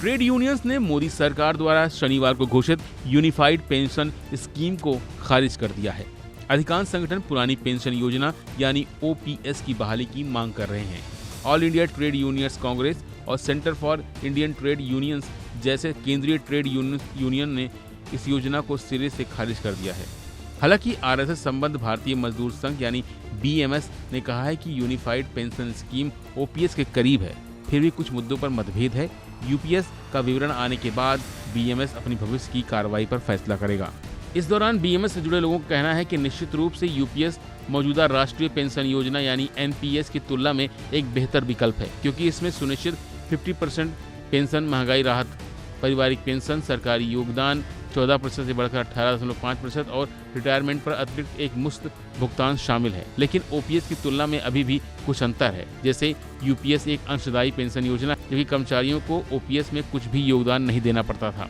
Trade unions ने मोदी सरकार द्वारा शनिवार को घोषित यूनिफाइड पेंशन स्कीम को खारिज कर दिया है। अधिकांश संगठन पुरानी पेंशन योजना यानी ओपीएस की बहाली की मांग कर रहे हैं। All India Trade Unions Congress और Centre for Indian Trade Unions जैसे केंद्रीय ट्रेड यूनियन ने इस योजना को सिरे से खारिज कर दिया है। हालांकि आरएसएस संबंध भारतीय मजदूर संघ यानी बीएमएस ने कहा है कि यूनिफाइड पेंशन स्कीम ओपीएस के करीब है, फिर भी कुछ मुद्दों पर मतभेद है। यूपीएस का विवरण आने के बाद बीएमएस अपनी भविष्य की कार्रवाई पर फैसला करेगा। इस दौरान बीएमएस से जुड़े लोगों का कहना है कि निश्चित रूप से यूपीएस मौजूदा राष्ट्रीय पेंशन योजना यानी एनपीएस की तुलना में एक बेहतर विकल्प है, क्योंकि इसमें सुनिश्चित 50% पेंशन, महंगाई राहत, पारिवारिक पेंशन, सरकारी योगदान 14% से बढ़कर 18.5% और रिटायरमेंट पर अतिरिक्त एक मुफ्त भुगतान शामिल है। लेकिन ओपीएस की तुलना में अभी भी कुछ अंतर है। जैसे यूपीएस एक अंशदायी पेंशन योजना, जबकि कर्मचारियों को ओपीएस में कुछ भी योगदान नहीं देना पड़ता था।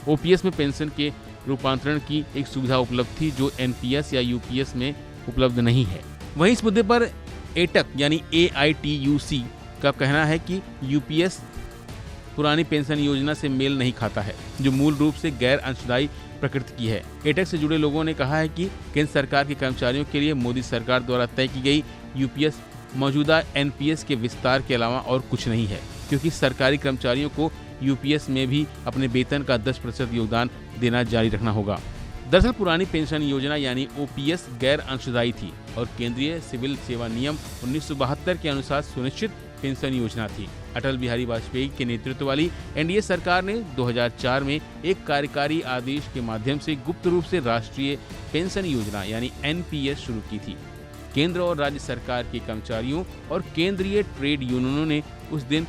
ओपीएस में पेंशन के रूपांतरण की एक सुविधा उपलब्ध थी जो एनपीएस या यूपीएस में उपलब्ध नहीं है। वहीं इस मुद्दे पर एटक यानी एआईटीयूसी का कहना है कि यूपीएस पुरानी पेंशन योजना से मेल नहीं खाता है, जो मूल रूप से गैर अंशदायी प्रकृति की है। एटक से जुड़े लोगों ने कहा है कि केंद्र सरकार के कर्मचारियों के लिए मोदी सरकार द्वारा तय की गई यूपीएस मौजूदा एनपीएस के विस्तार के अलावा और कुछ नहीं है, क्योंकि सरकारी कर्मचारियों को यूपीएस में भी अपने वेतन का 10% योगदान देना जारी रखना होगा। दरअसल पुरानी पेंशन योजना यानी ओपीएस गैर अंशदायी थी और केंद्रीय सिविल सेवा नियम 1972 के अनुसार सुनिश्चित पेंशन योजना थी। अटल बिहारी वाजपेयी के नेतृत्व वाली एनडीए सरकार ने 2004 में एक कार्यकारी आदेश के माध्यम से गुप्त रूप से राष्ट्रीय पेंशन योजना यानी एनपीएस शुरू की थी। केंद्र और राज्य सरकार के कर्मचारियों और केंद्रीय ट्रेड यूनियनों ने उस दिन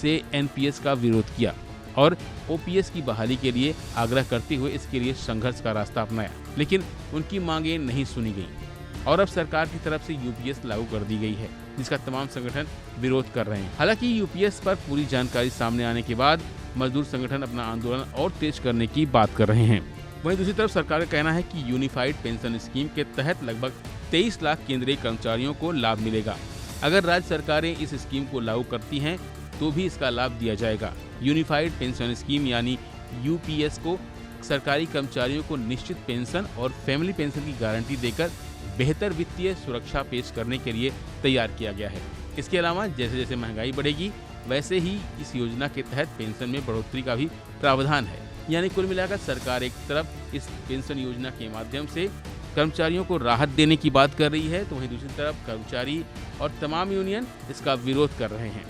से एनपीएस का विरोध किया और ओपीएस की बहाली के लिए आग्रह करते हुए इसके लिए संघर्ष का रास्ता अपनाया, लेकिन उनकी मांगें नहीं सुनी गईं और अब सरकार की तरफ से यूपीएस लागू कर दी गई है, जिसका तमाम संगठन विरोध कर रहे हैं। हालांकि यूपीएस पर पूरी जानकारी सामने आने के बाद मजदूर संगठन अपना आंदोलन और तेज करने की बात कर रहे हैं। वहीं दूसरी तरफ सरकार का कहना है कि यूनिफाइड पेंशन स्कीम के तहत लगभग 23 लाख केंद्रीय कर्मचारियों को लाभ मिलेगा। अगर राज्य सरकारें इस स्कीम को लागू करती हैं तो भी इसका लाभ दिया जाएगा। यूनिफाइड पेंशन स्कीम यानी यूपीएस को सरकारी कर्मचारियों को निश्चित पेंशन और फैमिली पेंशन की गारंटी देकर बेहतर वित्तीय सुरक्षा पेश करने के लिए तैयार किया गया है। इसके अलावा जैसे जैसे महंगाई बढ़ेगी वैसे ही इस योजना के तहत पेंशन में बढ़ोतरी का भी प्रावधान है। यानी कुल मिलाकर सरकार एक तरफ इस पेंशन योजना के माध्यम से कर्मचारियों को राहत देने की बात कर रही है, तो वहीं दूसरी तरफ कर्मचारी और तमाम यूनियन इसका विरोध कर रहे हैं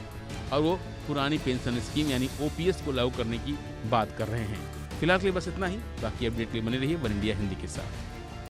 और वो पुरानी पेंशन स्कीम यानी ओपीएस को लागू करने की बात कर रहे हैं। फिलहाल के लिए बस इतना ही। बाकी अपडेट के लिए बने रहिए वन इंडिया हिंदी के साथ।